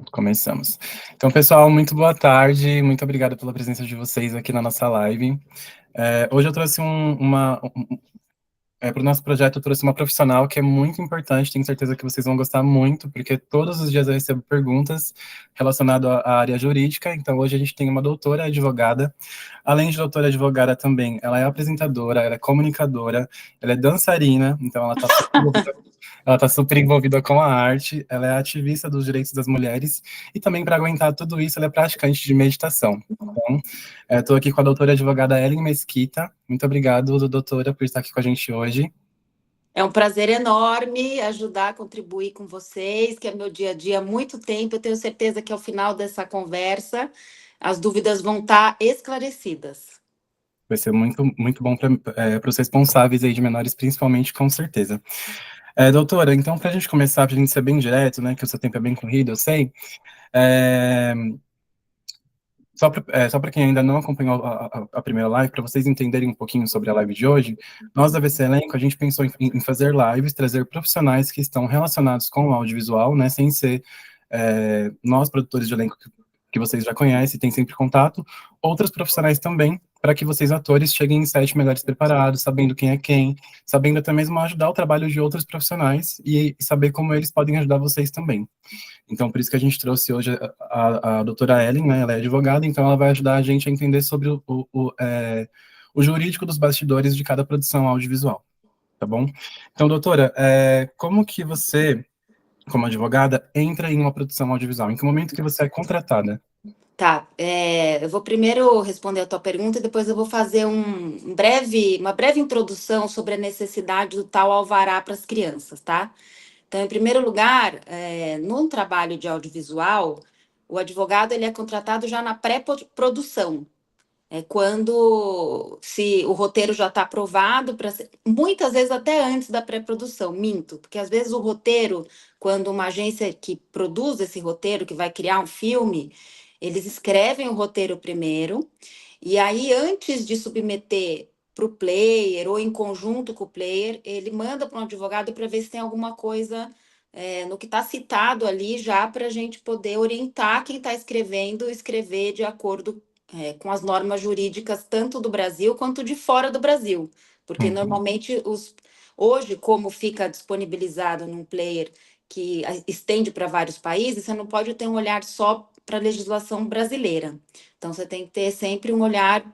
Pronto, começamos. Então, pessoal, muito boa tarde, muito obrigado pela presença de vocês aqui na nossa live. Hoje eu trouxe para o nosso projeto, eu trouxe uma profissional que é muito importante, tenho certeza que vocês vão gostar muito, porque todos os dias eu recebo perguntas relacionadas à área jurídica, então hoje a gente tem uma doutora advogada, além de doutora advogada também, ela é apresentadora, ela é comunicadora, ela é dançarina, então ela tá super envolvida com a arte, ela é ativista dos direitos das mulheres, e também para aguentar tudo isso, ela é praticante de meditação. Então, estou aqui com a doutora advogada Ellen Mesquita. Muito obrigado, doutora, por estar aqui com a gente hoje. É um prazer enorme ajudar, contribuir com vocês, que é meu dia a dia há muito tempo. Eu tenho certeza que ao final dessa conversa as dúvidas vão estar esclarecidas. Vai ser muito, muito bom para os responsáveis aí de menores, principalmente, com certeza. Doutora, então, para a gente começar, para a gente ser bem direto, né, que o seu tempo é bem corrido, eu sei, é, só para quem ainda não acompanhou a primeira live, para vocês entenderem um pouquinho sobre a live de hoje, nós da VC Elenco, a gente pensou em fazer lives, trazer profissionais que estão relacionados com o audiovisual, né, sem ser nós, produtores de elenco, que vocês já conhecem, têm sempre contato, outros profissionais também, para que vocês, atores, cheguem em set melhores preparados, sabendo quem é quem, sabendo até mesmo ajudar o trabalho de outros profissionais e saber como eles podem ajudar vocês também. Então, por isso que a gente trouxe hoje a doutora Ellen, né? Ela é advogada, então ela vai ajudar a gente a entender sobre o jurídico dos bastidores de cada produção audiovisual, tá bom? Então, doutora, como que você, como advogada, entra em uma produção audiovisual? Em que momento que você é contratada? Tá, eu vou primeiro responder a tua pergunta e depois eu vou fazer uma breve introdução sobre a necessidade do tal alvará para as crianças, tá? Então, em primeiro lugar, num trabalho de audiovisual, o advogado ele é contratado já na pré-produção. É quando se o roteiro já está aprovado, muitas vezes até antes da pré-produção, minto, porque às vezes o roteiro, quando uma agência que produz esse roteiro, que vai criar um filme, eles escrevem o roteiro primeiro, e aí antes de submeter para o player ou em conjunto com o player, ele manda para um advogado para ver se tem alguma coisa no que está citado ali já para a gente poder orientar quem está escrevendo, escrever de acordo com as normas jurídicas tanto do Brasil quanto de fora do Brasil, porque normalmente hoje, como fica disponibilizado num player que estende para vários países, você não pode ter um olhar só para a legislação brasileira. Então, você tem que ter sempre um olhar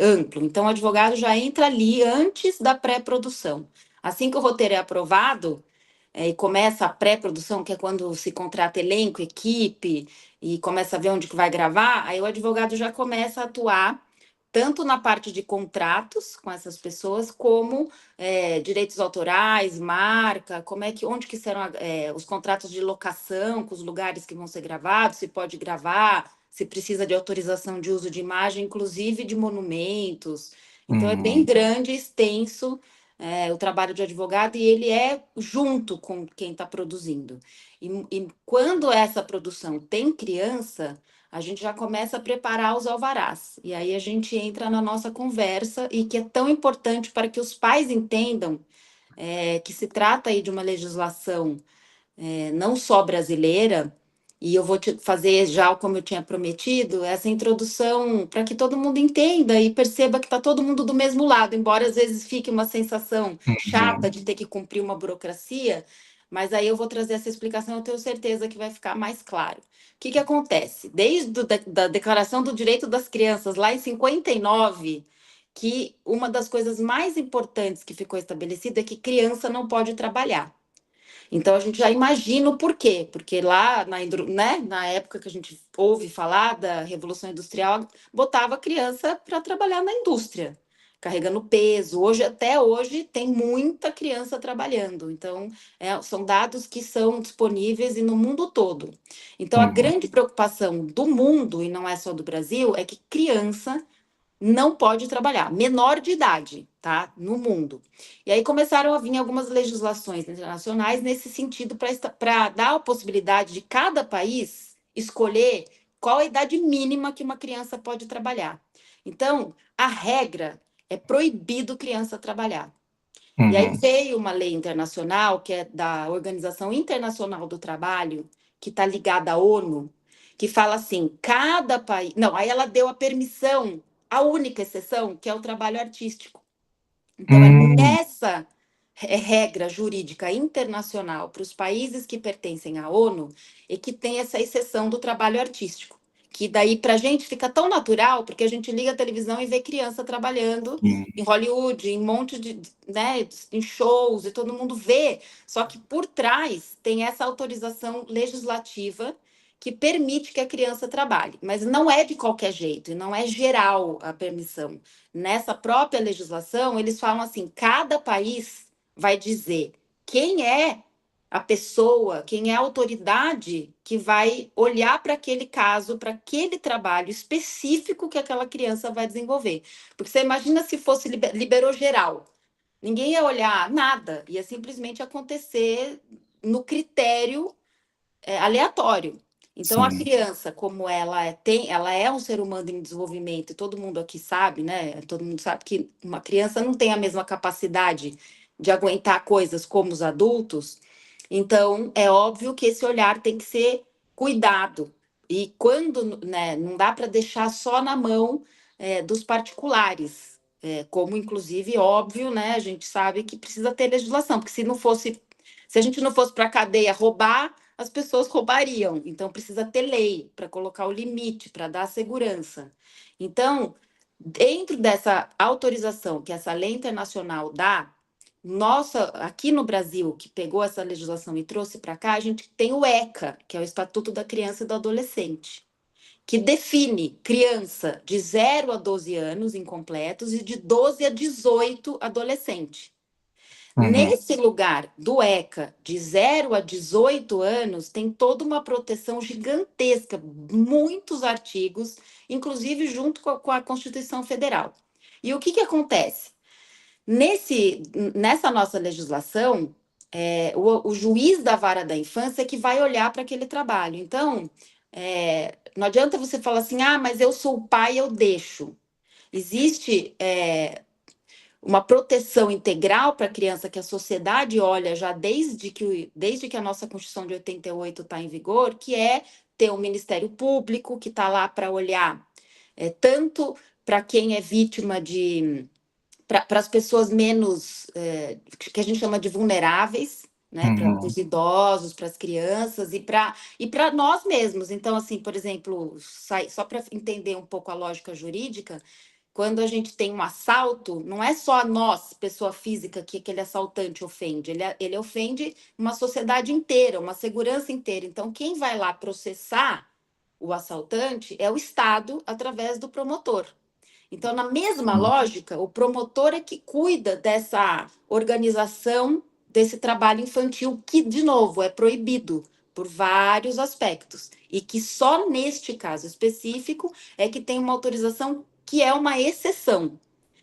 amplo. Então, o advogado já entra ali antes da pré-produção. Assim que o roteiro é aprovado, e começa a pré-produção, que é quando se contrata elenco, equipe, e começa a ver onde que vai gravar, aí o advogado já começa a atuar tanto na parte de contratos com essas pessoas, como direitos autorais, marca, onde que serão os contratos de locação, com os lugares que vão ser gravados, se pode gravar, se precisa de autorização de uso de imagem, inclusive de monumentos. Então, é bem grande, extenso, o trabalho de advogado, e ele é junto com quem está produzindo. E quando essa produção tem criança, a gente já começa a preparar os alvarás. E aí a gente entra na nossa conversa, e que é tão importante para que os pais entendam que se trata aí de uma legislação não só brasileira, e eu vou te fazer já, como eu tinha prometido, essa introdução para que todo mundo entenda e perceba que está todo mundo do mesmo lado, embora às vezes fique uma sensação chata de ter que cumprir uma burocracia, mas aí eu vou trazer essa explicação, eu tenho certeza que vai ficar mais claro. O que acontece? Desde da Declaração do Direito das Crianças, lá em 59, que uma das coisas mais importantes que ficou estabelecida é que criança não pode trabalhar. Então, a gente já imagina o porquê, porque lá na época que a gente ouve falar da Revolução Industrial, botava criança para trabalhar na indústria, carregando peso. Até hoje, tem muita criança trabalhando. Então, são dados que são disponíveis e no mundo todo. Então, a grande preocupação do mundo, e não é só do Brasil, é que criança não pode trabalhar, menor de idade, tá? No mundo. E aí começaram a vir algumas legislações internacionais nesse sentido, para dar a possibilidade de cada país escolher qual a idade mínima que uma criança pode trabalhar. Então, a regra é proibido criança trabalhar. E aí veio uma lei internacional, que é da Organização Internacional do Trabalho, que está ligada à ONU, que fala assim, cada país... Não, aí ela deu a permissão, a única exceção, que é o trabalho artístico. Então, é Hum, nessa regra jurídica internacional para os países que pertencem à ONU e que tem essa exceção do trabalho artístico. Que daí para a gente fica tão natural, porque a gente liga a televisão e vê criança trabalhando sim, em Hollywood, em um monte de, né, em shows, e todo mundo vê. Só que por trás tem essa autorização legislativa que permite que a criança trabalhe. Mas não é de qualquer jeito, e não é geral a permissão. Nessa própria legislação, eles falam assim: cada país vai dizer quem é a pessoa, quem é a autoridade que vai olhar para aquele caso, para aquele trabalho específico que aquela criança vai desenvolver. Porque você imagina se fosse liberou geral. Ninguém ia olhar nada, ia simplesmente acontecer no critério aleatório. Então, a sim. criança, como ela é um ser humano em desenvolvimento, e todo mundo aqui sabe, né? Todo mundo sabe que uma criança não tem a mesma capacidade de aguentar coisas como os adultos. Então, é óbvio que esse olhar tem que ser cuidado. E quando, né, não dá para deixar só na mão dos particulares. Como, inclusive, óbvio, né? A gente sabe que precisa ter legislação, porque se a gente não fosse para a cadeia roubar, as pessoas roubariam. Então, precisa ter lei para colocar o limite, para dar segurança. Então, dentro dessa autorização que essa lei internacional dá, nossa, aqui no Brasil, que pegou essa legislação e trouxe para cá, a gente tem o ECA, que é o Estatuto da Criança e do Adolescente, que define criança de 0 a 12 anos incompletos e de 12 a 18 adolescente. Uhum, Nesse lugar do ECA, de 0 a 18 anos, tem toda uma proteção gigantesca, muitos artigos, inclusive junto com a Constituição Federal. E o que acontece? Nessa nossa legislação, o juiz da vara da infância é que vai olhar para aquele trabalho. Então, não adianta você falar assim, ah, mas eu sou o pai, eu deixo. Existe uma proteção integral para a criança que a sociedade olha já desde que a nossa Constituição de 88 está em vigor, que é ter um Ministério Público que está lá para olhar tanto para quem é vítima de... para as pessoas menos... que a gente chama de vulneráveis, né, para uhum, os idosos, para as crianças e para nós mesmos. Então, assim, por exemplo, só para entender um pouco a lógica jurídica, quando a gente tem um assalto, não é só nós, pessoa física, que aquele assaltante ofende, ele ofende uma sociedade inteira, uma segurança inteira. Então, quem vai lá processar o assaltante é o Estado, através do promotor. Então, na mesma sim. lógica, o promotor é que cuida dessa organização desse trabalho infantil, que, de novo, é proibido por vários aspectos, e que só neste caso específico é que tem uma autorização que é uma exceção.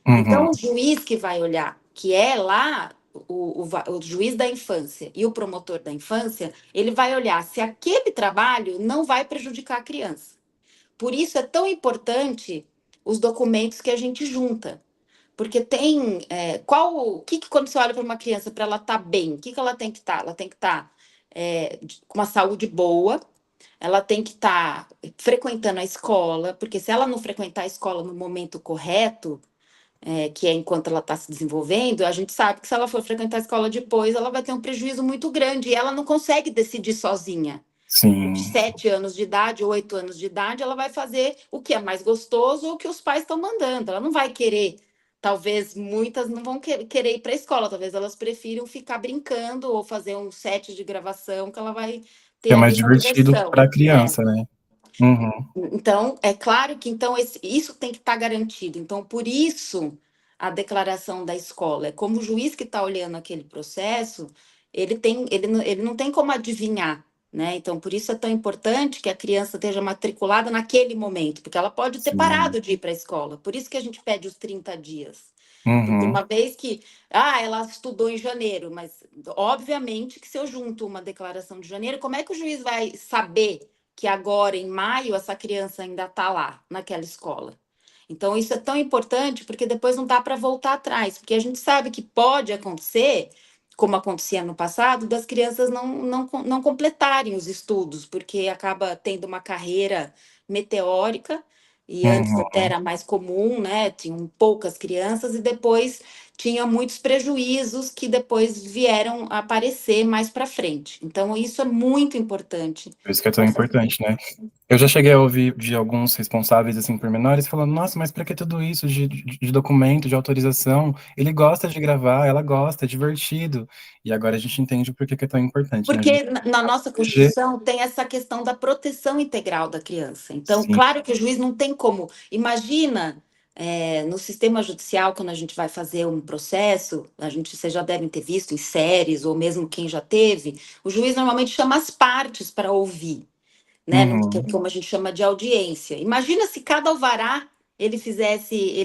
Então, Uhum, o juiz que vai olhar, que é lá o juiz da infância e o promotor da infância, ele vai olhar se aquele trabalho não vai prejudicar a criança. Por isso é tão importante os documentos que a gente junta. Porque tem. Quando você olha para uma criança para ela estar bem, o que ela tem que estar? Ela tem que estar com uma saúde boa, ela tem que estar frequentando a escola, porque se ela não frequentar a escola no momento correto, que é enquanto ela está se desenvolvendo, a gente sabe que se ela for frequentar a escola depois, ela vai ter um prejuízo muito grande e ela não consegue decidir sozinha. De sim. 7 anos de idade, 8 anos de idade, ela vai fazer o que é mais gostoso ou o que os pais estão mandando. Ela não vai querer, talvez muitas não vão querer ir para a escola, talvez elas prefiram ficar brincando ou fazer um set de gravação que ela vai Que ter é mais ali uma divertido para diversão. a criança, né? Uhum, Então, é claro que então isso tem que estar garantido. Então, por isso a declaração da escola é como o juiz que está olhando aquele processo, ele não tem como adivinhar, né? Então, por isso é tão importante que a criança esteja matriculada naquele momento, porque ela pode ter sim. parado de ir para a escola. Por isso que a gente pede os 30 dias. Porque Uhum, uma vez que, ela estudou em janeiro, mas obviamente que se eu junto uma declaração de janeiro, como é que o juiz vai saber que agora, em maio, essa criança ainda está lá, naquela escola? Então, isso é tão importante porque depois não dá para voltar atrás, porque a gente sabe que pode acontecer como acontecia no passado, das crianças não completarem os estudos, porque acaba tendo uma carreira meteórica, e antes até Uhum. era mais comum, né? Tinham poucas crianças, e depois tinha muitos prejuízos que depois vieram a aparecer mais para frente. Então, isso é muito importante. Por isso que é tão importante, né? Eu já cheguei a ouvir de alguns responsáveis, assim, pormenores, falando, nossa, mas para que tudo isso de documento, de autorização? Ele gosta de gravar, ela gosta, é divertido. E agora a gente entende o porquê que é tão importante, né? A Porque gente na nossa proteger, Constituição tem essa questão da proteção integral da criança. Então, sim. claro que o juiz não tem como. Imagina, no sistema judicial, quando a gente vai fazer um processo, vocês já devem ter visto em séries, ou mesmo quem já teve, o juiz normalmente chama as partes para ouvir, né? Uhum, Como a gente chama de audiência. Imagina se cada alvará ele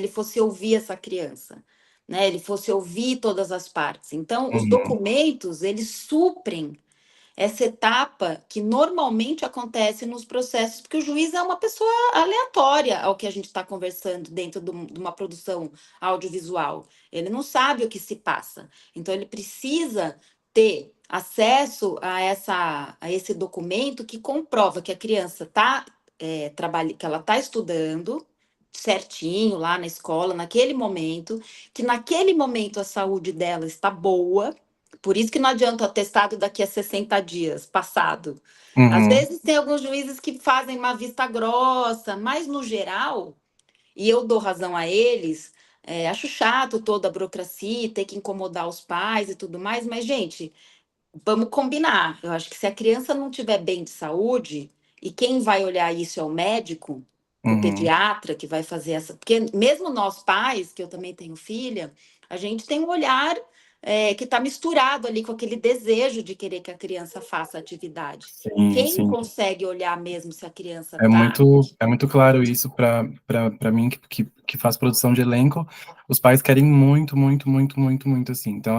fosse ouvir essa criança, né? Ele fosse ouvir todas as partes. Então, os uhum, documentos, eles suprem essa etapa que normalmente acontece nos processos, porque o juiz é uma pessoa aleatória ao que a gente está conversando dentro de uma produção audiovisual. Ele não sabe o que se passa. Então, ele precisa ter acesso a esse documento que comprova que a criança está que ela está estudando certinho lá na escola, naquele momento, que naquele momento a saúde dela está boa, por isso que não adianta o atestado daqui a 60 dias, passado. Às uhum, vezes tem alguns juízes que fazem uma vista grossa, mas no geral, e eu dou razão a eles, acho chato toda a burocracia, ter que incomodar os pais e tudo mais, mas, gente, vamos combinar. Eu acho que se a criança não tiver bem de saúde, e quem vai olhar isso é o médico, o uhum. pediatra que vai fazer essa. Porque mesmo nós pais, que eu também tenho filha, a gente tem um olhar que está misturado ali com aquele desejo de querer que a criança faça atividade. Sim, Quem sim. consegue olhar mesmo se a criança está. É muito claro isso para mim que faz produção de elenco. Os pais querem muito, muito, muito, muito, muito assim. Então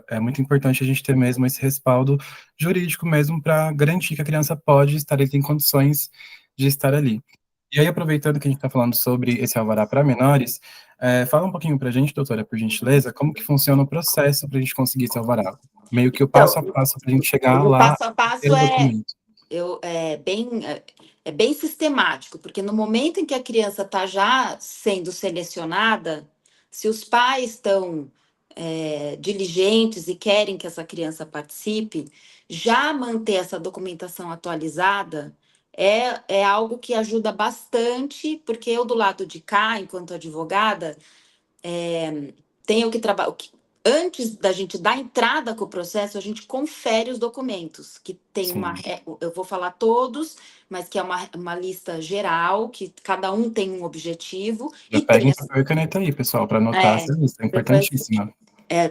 é muito importante a gente ter mesmo esse respaldo jurídico mesmo para garantir que a criança pode estar, ele tem condições de estar ali. E aí, aproveitando que a gente está falando sobre esse alvará para menores, fala um pouquinho para a gente, doutora, por gentileza, como que funciona o processo para a gente conseguir esse alvará? Meio que o passo a Então, passo para a gente chegar o lá passo a e ter passo o documento. é bem sistemático, porque no momento em que a criança está já sendo selecionada, se os pais estão diligentes e querem que essa criança participe, já manter essa documentação atualizada é algo que ajuda bastante, porque eu, do lado de cá, enquanto advogada, tenho que trabalhar. Antes da gente dar entrada com o processo, a gente confere os documentos, que tem Sim. eu vou falar todos, mas que é uma lista geral, que cada um tem um objetivo, Já e tem peguem papel e caneta aí, pessoal, para anotar é, essa lista, é depois importantíssima.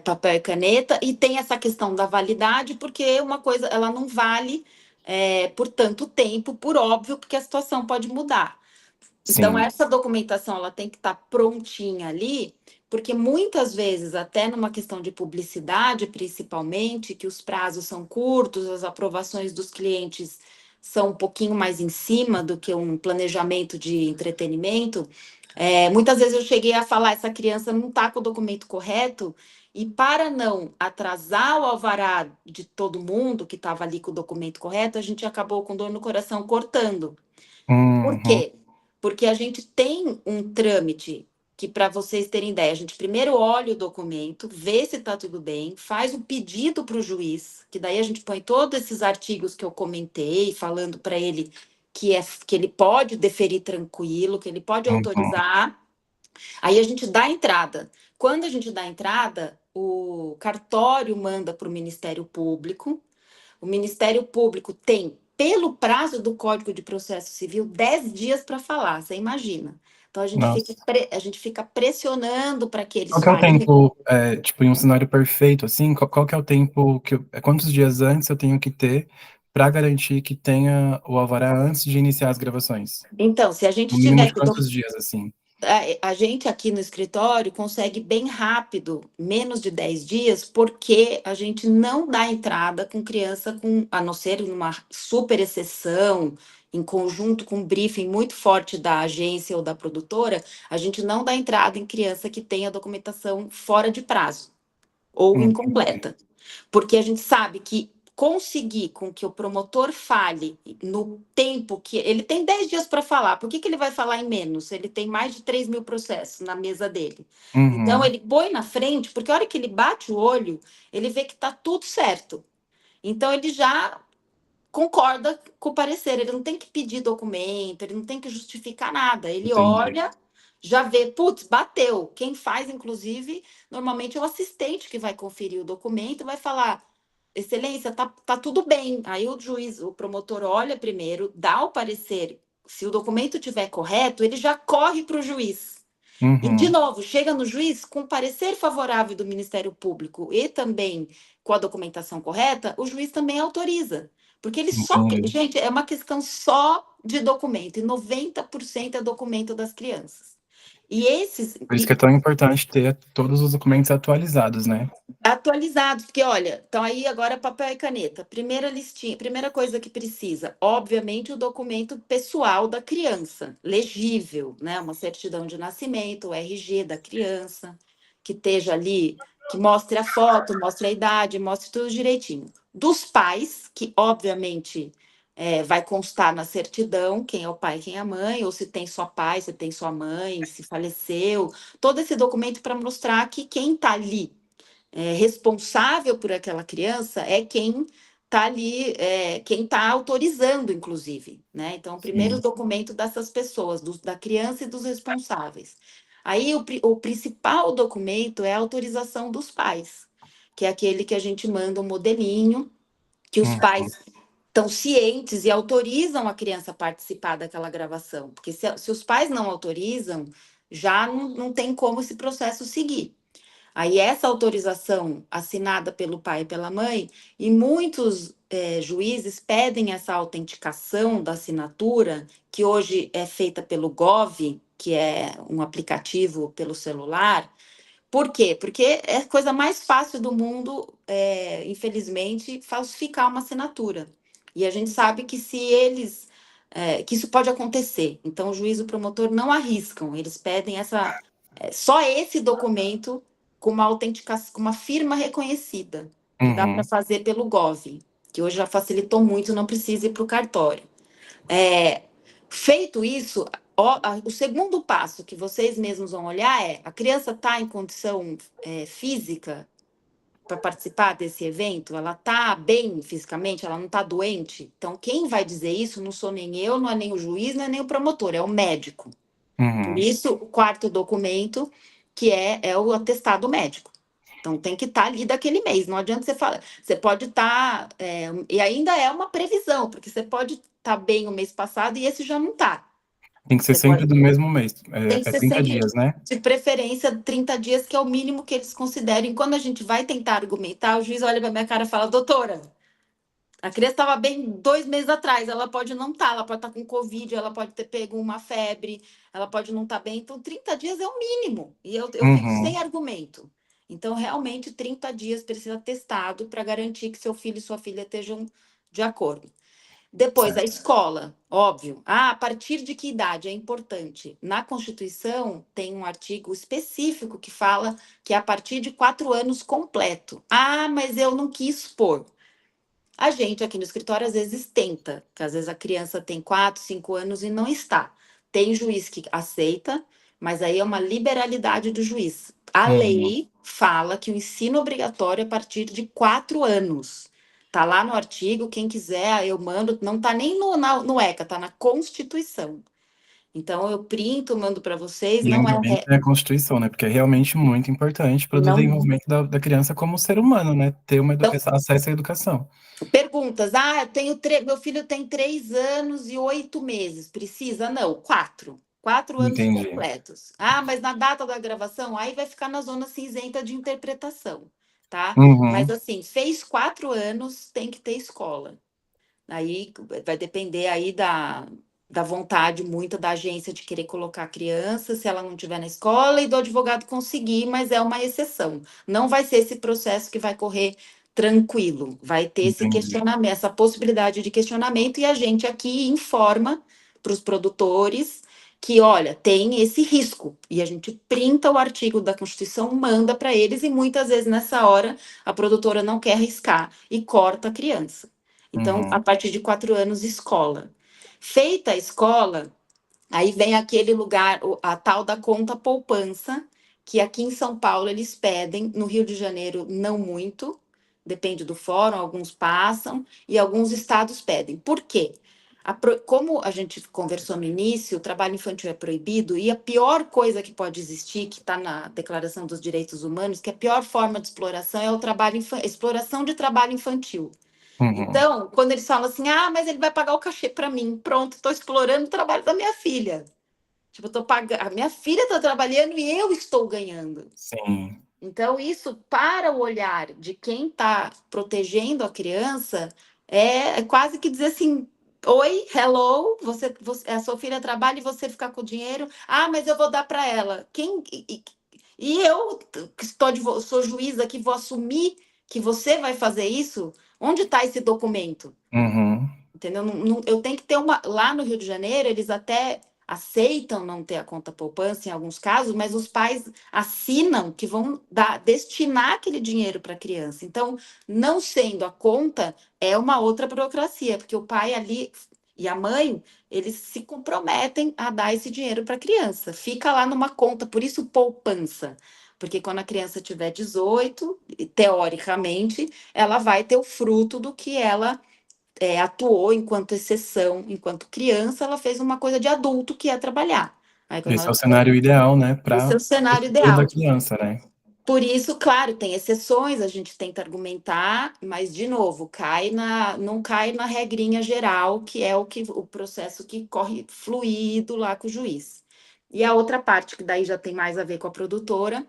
papel e caneta, e tem essa questão da validade, porque uma coisa ela não vale por tanto tempo, por óbvio, porque a situação pode mudar. Então, Sim. essa documentação ela tem que estar prontinha ali, porque muitas vezes, até numa questão de publicidade, principalmente, que os prazos são curtos, as aprovações dos clientes são um pouquinho mais em cima do que um planejamento de entretenimento. Muitas vezes eu cheguei a falar, essa criança não está com o documento correto, e para não atrasar o alvará de todo mundo que estava ali com o documento correto, a gente acabou com dor no coração cortando. Por Uhum, quê? Porque a gente tem um trâmite que, para vocês terem ideia, a gente primeiro olha o documento, vê se está tudo bem, faz o pedido para o juiz, que daí a gente põe todos esses artigos que eu comentei, falando para ele que ele pode deferir tranquilo, que ele pode uhum. autorizar. Aí a gente dá entrada. Quando a gente dá entrada, o cartório manda para o Ministério Público. O Ministério Público tem, pelo prazo do Código de Processo Civil, 10 dias para falar, você imagina. Então, Nossa. a gente fica pressionando para que Qual eles que é o falem. tempo, tipo, em um cenário perfeito, assim, qual que é o tempo quantos dias antes eu tenho que ter para garantir que tenha o alvará antes de iniciar as gravações? Então, se a No gente mínimo tiver de que quantos dias, assim? a gente aqui no escritório consegue bem rápido, menos de 10 dias, porque a gente não dá entrada com criança a não ser numa super exceção, em conjunto com um briefing muito forte da agência ou da produtora, a gente não dá entrada em criança que tenha documentação fora de prazo ou Entendi. incompleta. Porque a gente sabe que conseguir com que o promotor fale no tempo que ele tem 10 dias para falar, por que que ele vai falar em menos? Ele tem mais de 3.000 processos na mesa dele. Então, Uhum. ele põe na frente, porque a hora que ele bate o olho, ele vê que está tudo certo. Então, ele já concorda com o parecer, ele não tem que pedir documento, ele não tem que justificar nada, ele Entendi. olha, já vê, putz, bateu. Quem faz, inclusive, normalmente é o assistente que vai conferir o documento, vai falar, excelência, tá tudo bem. Aí o juiz, o promotor olha primeiro, dá o parecer, se o documento estiver correto, ele já corre para o juiz. E, de Uhum. novo, chega no juiz com parecer favorável do Ministério Público e também com a documentação correta, o juiz também autoriza. Porque ele só. Entendi. Gente, é uma questão só de documento, e 90% é documento das crianças. E esses. Por isso que é tão importante ter todos os documentos atualizados, né? Atualizados, porque olha, então aí agora papel e caneta. Primeira listinha, primeira coisa que precisa, obviamente, o documento pessoal da criança, legível, né? Uma certidão de nascimento, o RG da criança, que esteja ali, que mostre a foto, mostre a idade, mostre tudo direitinho. Dos pais, que obviamente vai constar na certidão quem é o pai, quem é a mãe, ou se tem só pai, se tem só mãe, se faleceu, todo esse documento para mostrar que quem está ali responsável por aquela criança é quem está ali, quem está autorizando, inclusive, né? Então, o primeiro Sim. documento dessas pessoas, da criança e dos responsáveis. Aí, o principal documento é a autorização dos pais, que é aquele que a gente manda um modelinho, que os Uhum. pais estão cientes e autorizam a criança a participar daquela gravação, porque se os pais não autorizam, já não tem como esse processo seguir. Aí essa autorização assinada pelo pai e pela mãe, e muitos juízes pedem essa autenticação da assinatura, que hoje é feita pelo Gov, que é um aplicativo pelo celular. Por quê? Porque é a coisa mais fácil do mundo, infelizmente, falsificar uma assinatura. E a gente sabe que se eles, que isso pode acontecer. Então, o juiz e o promotor não arriscam, eles pedem só esse documento com uma autenticação, com uma firma reconhecida, que dá para Uhum. fazer pelo Gov, que hoje já facilitou muito, não precisa ir para o cartório. É, feito isso, o segundo passo que vocês mesmos vão olhar é: a criança está em condição física para participar desse evento? Ela está bem fisicamente? Ela não está doente? Então, quem vai dizer isso não sou nem eu, não é nem o juiz, não é nem o promotor, é o médico. Por Uhum. isso, o quarto documento, que é o atestado médico. Então, tem que estar ali daquele mês. Não adianta você falar. Você pode estar. E ainda é uma previsão, porque você pode estar bem o mês passado e esse já não está. Tem que ser Você sempre pode. do mesmo mês. Tem que É ser 30 sempre, dias, né? de preferência, 30 dias, que é o mínimo que eles consideram. E quando a gente vai tentar argumentar, o juiz olha para minha cara e fala: doutora, a criança estava bem 2 meses atrás, ela pode não estar, ela pode estar com Covid, ela pode ter pego uma febre, ela pode não estar bem. Então, 30 dias é o mínimo. E eu fico Uhum. sem argumento. Então, realmente, 30 dias precisa testado para garantir que seu filho e sua filha estejam de acordo. Depois, a Certo. escola, óbvio. A partir de que idade é importante? Na Constituição, tem um artigo específico que fala que é a partir de 4 anos completo. Ah, mas eu não quis pôr. A gente aqui no escritório às vezes tenta, que às vezes a criança tem 4, 5 anos e não está. Tem juiz que aceita, mas aí é uma liberalidade do juiz. A Uhum. lei fala que o ensino obrigatório é a partir de 4 anos. Tá lá no artigo, quem quiser, eu mando, não tá nem no ECA, tá na Constituição. Então eu printo, mando para vocês, E não ainda é, bem que é a Constituição, né? Porque é realmente muito importante para o não. desenvolvimento da criança como ser humano, né? Ter uma Então, acesso à educação. perguntas. Ah, meu filho tem 3 anos e 8 meses. Precisa? Não, 4. 4 anos Entendi. completos. Ah, mas na data da gravação, aí vai ficar na zona cinzenta de interpretação, tá? Mas Uhum. assim, fez 4 anos, tem que ter escola. Aí vai depender aí da vontade muita da agência de querer colocar a criança, se ela não estiver na escola, e do advogado conseguir, mas é uma exceção. Não vai ser esse processo que vai correr tranquilo, vai ter esse Entendi. questionamento, essa possibilidade de questionamento, e a gente aqui informa para os produtores que, olha, tem esse risco. E a gente printa o artigo da Constituição, manda para eles, e muitas vezes nessa hora a produtora não quer arriscar e corta a criança. Então, a Uhum. partir de 4 anos, escola. Feita a escola, aí vem aquele lugar, a tal da conta poupança, que aqui em São Paulo eles pedem, no Rio de Janeiro não muito, depende do fórum, alguns passam, e alguns estados pedem. Por quê? Como a gente conversou no início, o trabalho infantil é proibido, e a pior coisa que pode existir, que está na Declaração dos Direitos Humanos, que a pior forma de exploração é o trabalho exploração de trabalho infantil. Uhum. Então, quando eles falam assim, ah, mas ele vai pagar o cachê para mim, pronto, estou explorando o trabalho da minha filha. Tipo, eu tô pagando, a minha filha está trabalhando e eu estou ganhando. Sim. Então, isso, para o olhar de quem está protegendo a criança, é quase que dizer assim: oi, hello, a sua filha trabalha e você fica com o dinheiro. Ah, mas eu vou dar para ela. E eu, que sou juiz aqui, vou assumir que você vai fazer isso? Onde está esse documento? Uhum. Entendeu? Eu tenho que ter uma. Lá no Rio de Janeiro, eles até aceitam não ter a conta poupança em alguns casos, mas os pais assinam que vão destinar aquele dinheiro para a criança. Então, não sendo a conta, é uma outra burocracia, porque o pai ali e a mãe, eles se comprometem a dar esse dinheiro para a criança. Fica lá numa conta, por isso poupança. Porque quando a criança tiver 18, teoricamente, ela vai ter o fruto do que ela atuou enquanto exceção, enquanto criança, ela fez uma coisa de adulto que é trabalhar. Aí, quando Esse ela é o cenário ideal, né, esse para é o o cenário futuro da ideal. criança, né? Por isso, claro, tem exceções, a gente tenta argumentar, mas, de novo, não cai na regrinha geral, que é o processo que corre fluido lá com o juiz. E a outra parte, que daí já tem mais a ver com a produtora.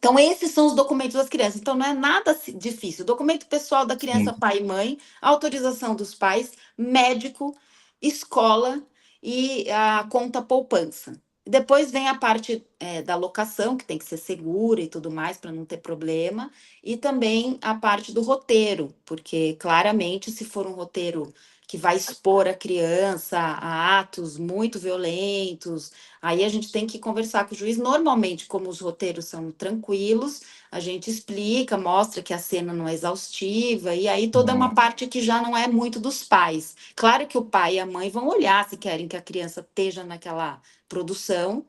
Então, esses são os documentos das crianças. Então, não é nada difícil. Documento pessoal da criança, Sim. pai e mãe, autorização dos pais, médico, escola e a conta poupança. Depois vem a parte da locação, que tem que ser segura e tudo mais, para não ter problema. E também a parte do roteiro, porque claramente, se for um roteiro que vai expor a criança a atos muito violentos, aí a gente tem que conversar com o juiz. Normalmente, como os roteiros são tranquilos, a gente explica, mostra que a cena não é exaustiva, e aí toda uma Uhum. parte que já não é muito dos pais. Claro que o pai e a mãe vão olhar se querem que a criança esteja naquela produção,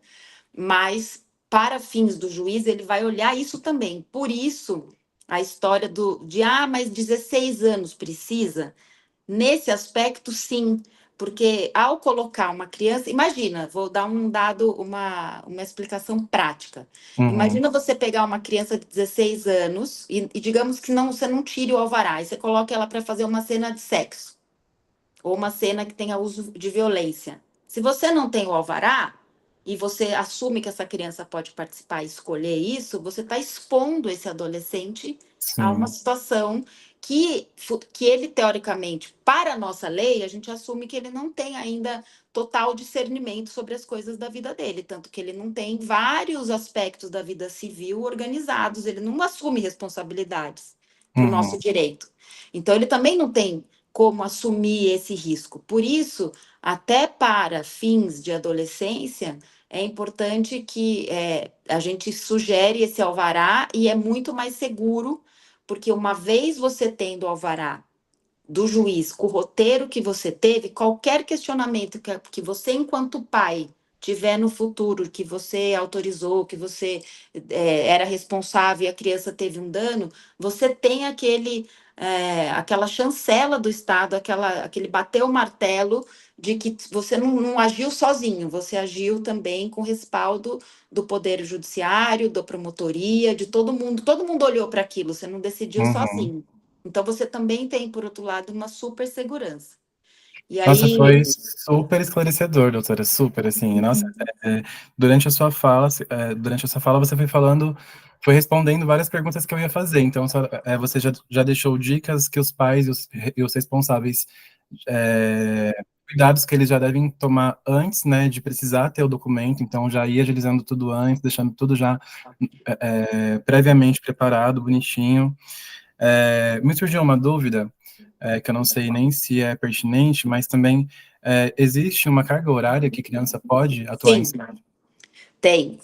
mas para fins do juiz, ele vai olhar isso também. Por isso, a história mas 16 anos precisa. Nesse aspecto, sim, porque ao colocar uma criança, imagina, vou dar uma explicação prática. Uhum. Imagina você pegar uma criança de 16 anos e digamos que você não tire o alvará, e você coloca ela para fazer uma cena de sexo, ou uma cena que tenha uso de violência. Se você não tem o alvará, e você assume que essa criança pode participar e escolher isso, você está expondo esse adolescente a uma Sim. situação que ele, teoricamente, para a nossa lei, a gente assume que ele não tem ainda total discernimento sobre as coisas da vida dele, tanto que ele não tem vários aspectos da vida civil organizados, ele não assume responsabilidades para o nosso Uhum. direito. Então, ele também não tem como assumir esse risco. Por isso, até para fins de adolescência, é importante que a gente sugere esse alvará e é muito mais seguro, porque uma vez você tendo o alvará do juiz com o roteiro que você teve, qualquer questionamento que você, enquanto pai, tiver no futuro, que você autorizou, que você era responsável e a criança teve um dano, você tem aquela chancela do Estado, aquele bater o martelo de que você não agiu sozinho, você agiu também com respaldo do Poder Judiciário, da promotoria, de todo mundo olhou para aquilo, você não decidiu Uhum. sozinho. Então, você também tem, por outro lado, uma super segurança. E Nossa, aí. foi super esclarecedor, doutora, super, assim, nossa, durante a sua fala, você foi falando, foi respondendo várias perguntas que eu ia fazer, então, você já deixou dicas que os pais e os responsáveis, é, cuidados que eles já devem tomar antes, né, de precisar ter o documento, então já ia agilizando tudo antes, deixando tudo já previamente preparado, bonitinho. Me surgiu uma dúvida, que eu não sei nem se é pertinente, mas também existe uma carga horária que criança pode atuar em Sim, cidade? tem.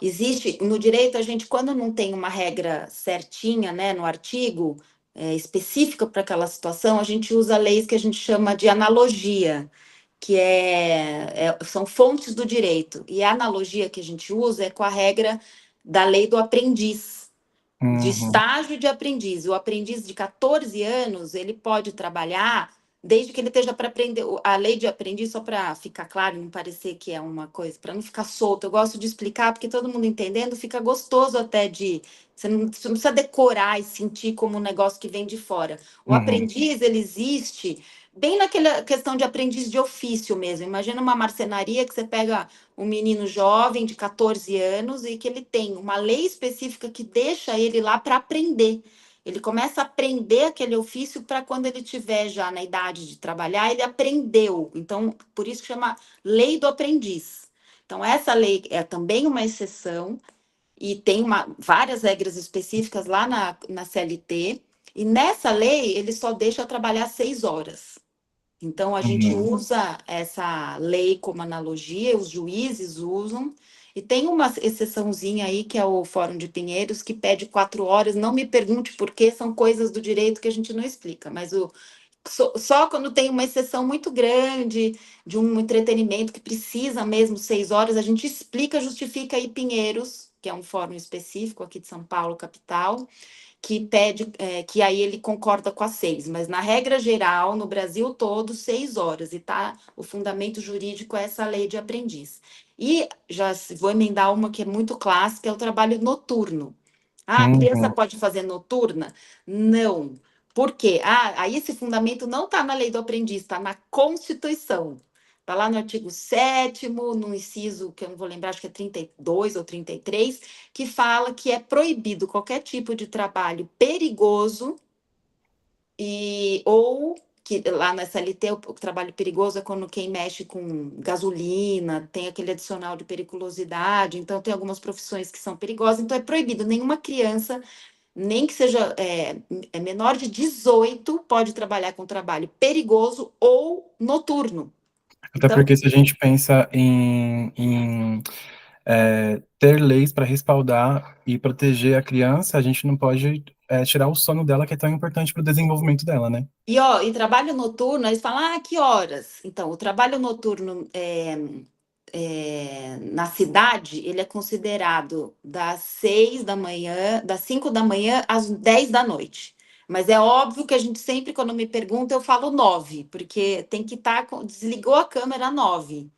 Existe no direito, a gente, quando não tem uma regra certinha, né, no artigo, específica para aquela situação, a gente usa leis que a gente chama de analogia, que são fontes do direito. E a analogia que a gente usa é com a regra da lei do aprendiz, de Uhum, estágio de aprendiz. O aprendiz de 14 anos, ele pode trabalhar desde que ele esteja para aprender. A lei de aprendiz, só para ficar claro, não parecer que é uma coisa, para não ficar solto, eu gosto de explicar, porque todo mundo entendendo fica gostoso até de. Você não precisa decorar e sentir como um negócio que vem de fora. O uhum, aprendiz, ele existe bem naquela questão de aprendiz de ofício mesmo. Imagina uma marcenaria que você pega um menino jovem de 14 anos e que ele tem uma lei específica que deixa ele lá para aprender. Ele começa a aprender aquele ofício para quando ele tiver já na idade de trabalhar, ele aprendeu. Então, por isso que chama lei do aprendiz. Então, essa lei é também uma exceção e tem várias regras específicas lá na CLT. E nessa lei, ele só deixa trabalhar 6 horas. Então, a gente uhum. usa essa lei como analogia, os juízes usam, e tem uma exceçãozinha aí, que é o Fórum de Pinheiros, que pede 4 horas. Não me pergunte por quê, são coisas do direito que a gente não explica, mas só quando tem uma exceção muito grande de um entretenimento que precisa mesmo 6 horas, a gente explica, justifica aí Pinheiros, que é um fórum específico aqui de São Paulo, capital, que pede, que aí ele concorda com as 6, mas na regra geral, no Brasil todo, 6 horas, e tá o fundamento jurídico é essa lei de aprendiz. E já vou emendar uma que é muito clássica, é o trabalho noturno. Ah, a criança Uhum. pode fazer noturna? Não. Por quê? Ah, aí esse fundamento não está na lei do aprendiz, está na Constituição. Está lá no artigo 7º, no inciso, que eu não vou lembrar, acho que é 32 ou 33, que fala que é proibido qualquer tipo de trabalho perigoso ou que lá na SLT o trabalho perigoso é quando quem mexe com gasolina, tem aquele adicional de periculosidade, então tem algumas profissões que são perigosas, então é proibido nenhuma criança, nem que seja menor de 18, pode trabalhar com trabalho perigoso ou noturno. Até Então, porque se a gente pensa em ter leis para respaldar e proteger a criança, a gente não pode tirar o sono dela, que é tão importante para o desenvolvimento dela, né? e trabalho noturno, eles falam, que horas? Então, o trabalho noturno na cidade, ele é considerado das 6 da manhã, das 5 da manhã às 10 da noite. Mas é óbvio que a gente sempre, quando me pergunta, eu falo 9, porque tem que estar, desligou a câmera 9,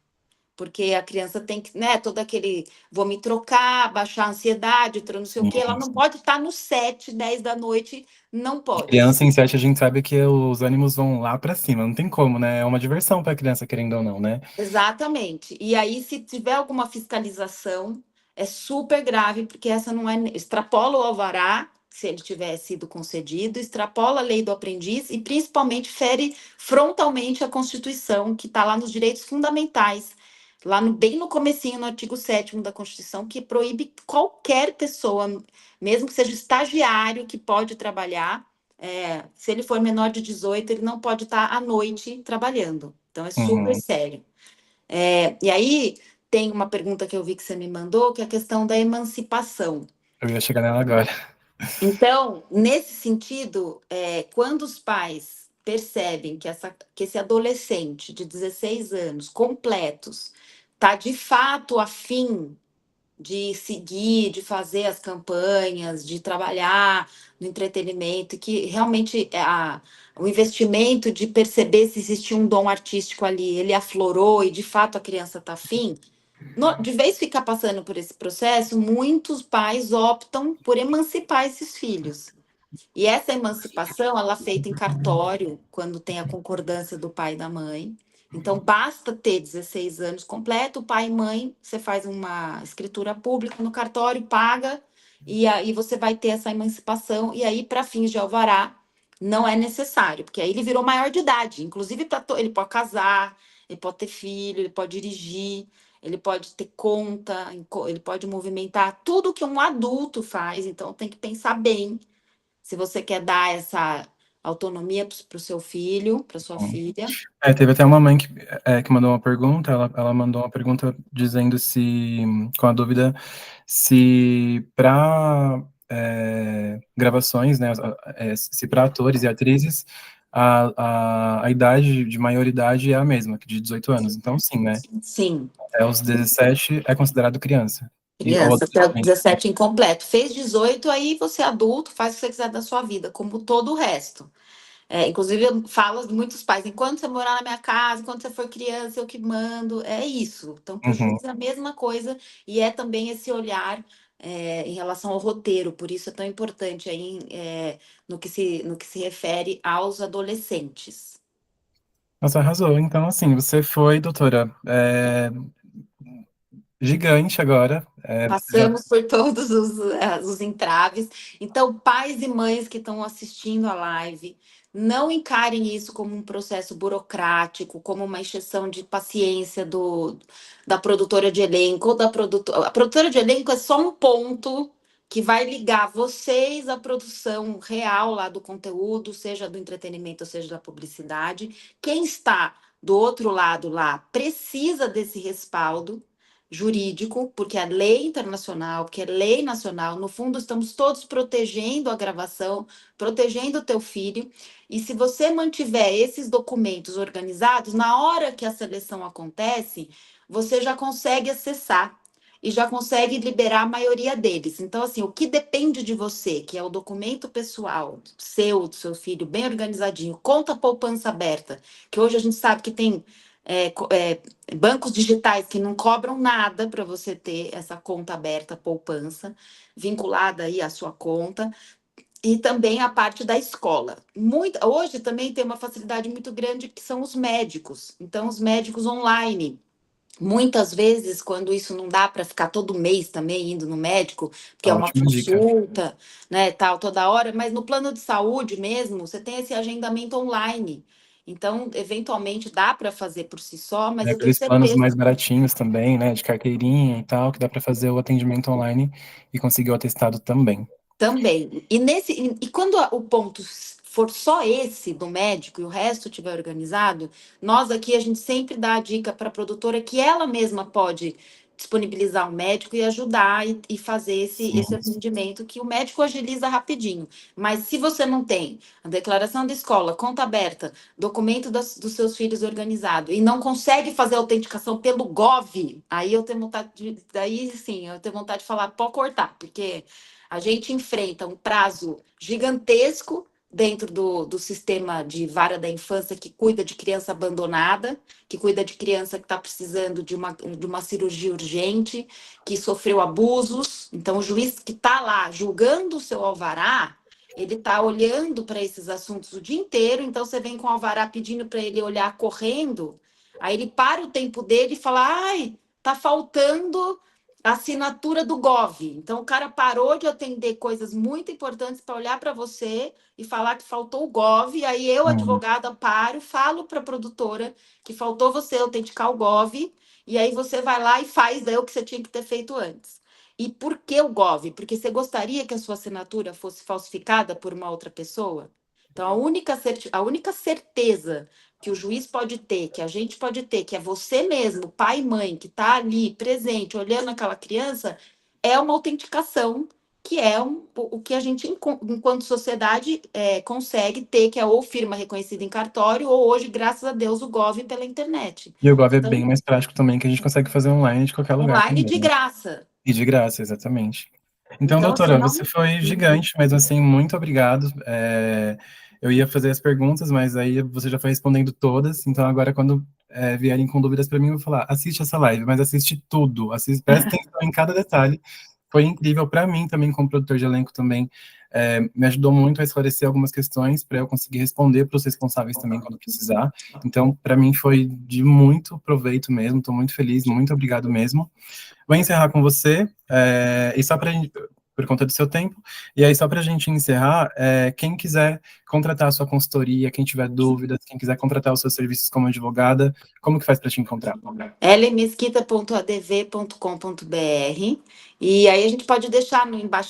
porque a criança tem que, né, todo aquele, vou me trocar, baixar a ansiedade, não sei o Sim, quê, ela não sim. pode estar no 7, 10 da noite, não pode. Criança em 7, a gente sabe que os ânimos vão lá para cima, não tem como, né? É uma diversão para a criança, querendo ou não, né? Exatamente. E aí, se tiver alguma fiscalização, é super grave, porque essa não é. Extrapola o alvará, se ele tiver sido concedido, extrapola a lei do aprendiz e, principalmente, fere frontalmente a Constituição, que está lá nos direitos fundamentais, lá bem no comecinho, no artigo 7º da Constituição, que proíbe qualquer pessoa, mesmo que seja estagiário, que pode trabalhar. Se ele for menor de 18, ele não pode estar à noite trabalhando. Então, é super Uhum. sério. E aí tem uma pergunta que eu vi que você me mandou, que é a questão da emancipação. Eu ia chegar nela agora. Então, nesse sentido, quando os pais percebem que esse adolescente de 16 anos, completos, está de fato afim de seguir, de fazer as campanhas, de trabalhar no entretenimento, que realmente o investimento de perceber se existia um dom artístico ali, ele aflorou e de fato a criança está afim, de vez ficar passando por esse processo, muitos pais optam por emancipar esses filhos. E essa emancipação, ela é feita em cartório, quando tem a concordância do pai e da mãe. Então, basta ter 16 anos completo, pai e mãe, você faz uma escritura pública no cartório, paga, e aí você vai ter essa emancipação. E aí, para fins de alvará, não é necessário, porque aí ele virou maior de idade. Inclusive, ele pode casar, ele pode ter filho, ele pode dirigir, ele pode ter conta, ele pode movimentar tudo que um adulto faz. Então, tem que pensar bem se você quer dar autonomia para o seu filho, para sua filha. Teve até uma mãe que mandou uma pergunta, ela mandou uma pergunta dizendo se, com a dúvida, se para gravações, né, se para atores e atrizes, a idade de maioridade é a mesma, que de 18 anos. Então, sim, né? Sim. Até os 17 é considerado criança. Ou Criança, até adolescente. 17 incompleto. Fez 18, aí você é adulto, faz o que você quiser da sua vida, como todo o resto. Inclusive, eu falo de muitos pais, enquanto você morar na minha casa, enquanto você for criança, eu que mando. É isso. Então, para o Uhum. juiz é a mesma coisa, e é também esse olhar em relação ao roteiro, por isso é tão importante aí, no que se refere aos adolescentes. Nossa, arrasou. Então, assim, você foi, doutora, gigante agora. Você já... Passamos por todos os entraves. Então, pais e mães que estão assistindo a live, não encarem isso como um processo burocrático, como uma exceção de paciência da produtora de elenco ou da produtora. A produtora de elenco é só um ponto que vai ligar vocês à produção real lá do conteúdo, seja do entretenimento, seja da publicidade. Quem está do outro lado lá precisa desse respaldo jurídico, porque é lei internacional, porque é lei nacional. No fundo, estamos todos protegendo a gravação, protegendo o teu filho. E se você mantiver esses documentos organizados, na hora que a seleção acontece, você já consegue acessar e já consegue liberar a maioria deles. Então, assim, o que depende de você, que é o documento pessoal seu, do seu filho, bem organizadinho, conta poupança aberta, que hoje a gente sabe que tem bancos digitais que não cobram nada para você ter essa conta aberta, poupança, vinculada aí à sua conta, e também a parte da escola. Hoje também tem uma facilidade muito grande que são os médicos. Então, os médicos online. Muitas vezes, quando isso não dá para ficar todo mês também indo no médico, porque é uma Ótima dica. consulta, né, tal, toda hora, mas no plano de saúde mesmo, você tem esse agendamento online. Então, eventualmente dá para fazer por si só, mas eu tenho Aqueles planos certeza mais baratinhos também, né, de carteirinha e tal, que dá para fazer o atendimento online e conseguir o atestado também. também. E quando o ponto for só esse do médico e o resto estiver organizado, nós aqui a gente sempre dá a dica para a produtora que ela mesma pode disponibilizar um médico e ajudar e fazer Sim. esse atendimento que o médico agiliza rapidinho. Mas se você não tem a declaração da escola, conta aberta, documento dos seus filhos organizado e não consegue fazer a autenticação pelo Gov, aí eu tenho vontade daí sim, eu tenho vontade de falar, pode cortar, porque a gente enfrenta um prazo gigantesco dentro do sistema de vara da infância que cuida de criança abandonada, que cuida de criança que está precisando de uma cirurgia urgente, que sofreu abusos. Então, o juiz que está lá julgando o seu alvará, ele está olhando para esses assuntos o dia inteiro. Então, você vem com o alvará pedindo para ele olhar correndo, aí ele para o tempo dele e fala: ai, tá faltando a assinatura do Gov. Então, o cara parou de atender coisas muito importantes para olhar para você e falar que faltou o Gov. Aí eu, Hum. advogada, paro, falo para a produtora que faltou você autenticar o Gov, e aí você vai lá e faz daí o que você tinha que ter feito antes. E por que o Gov? Porque você gostaria que a sua assinatura fosse falsificada por uma outra pessoa? Então, a única certeza que o juiz pode ter, que a gente pode ter, que é você mesmo, pai e mãe, que está ali presente, olhando aquela criança, é uma autenticação, que é o que a gente, enquanto sociedade, consegue ter, que é ou firma reconhecida em cartório, ou hoje, graças a Deus, o Gov pela internet. E o Gov é Então, bem mais prático também, que a gente consegue fazer online de qualquer lugar online de também. graça. E de graça, exatamente. Então, Então, assim, doutora, não. você foi gigante, mas assim, muito obrigado. Eu ia fazer as perguntas, mas aí você já foi respondendo todas. Então, agora, quando vierem com dúvidas para mim, eu vou falar: assiste essa live, mas assiste tudo, presta atenção em cada detalhe. Foi incrível para mim também, como produtor de elenco também. Me ajudou muito a esclarecer algumas questões para eu conseguir responder para os responsáveis também quando precisar. Então, para mim foi de muito proveito mesmo. Estou muito feliz, muito obrigado mesmo. Vou encerrar com você, e só para por conta do seu tempo, e aí só para a gente encerrar, quem quiser contratar a sua consultoria, quem tiver dúvidas, quem quiser contratar os seus serviços como advogada, como que faz para te encontrar? lmesquita.adv.com.br, e aí a gente pode deixar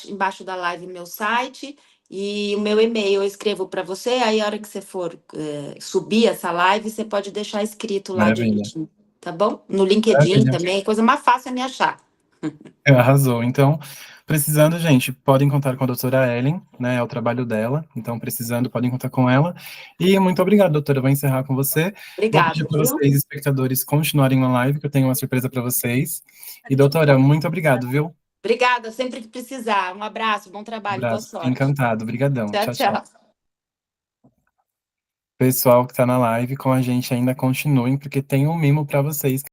embaixo da live meu site, e o meu e-mail eu escrevo para você, aí a hora que você for subir essa live, você pode deixar escrito lá Maravilha, direitinho, tá bom? No LinkedIn maravilha. também, coisa mais fácil é me achar. Arrasou. Então, precisando, gente, podem contar com a doutora Ellen, né? É o trabalho dela. Então, precisando, podem contar com ela. E muito obrigado, doutora. Eu vou encerrar com você. Vou pedir Obrigada, para viu? vocês, espectadores, continuarem na live, que eu tenho uma surpresa para vocês. E, doutora, muito obrigado, viu? Obrigada, sempre que precisar. Um abraço, bom trabalho, boa Abraço. sorte. Encantado. Obrigadão. Tchau, Tchau, tchau. tchau. Pessoal que está na live com a gente ainda continuem, porque tem um mimo para vocês.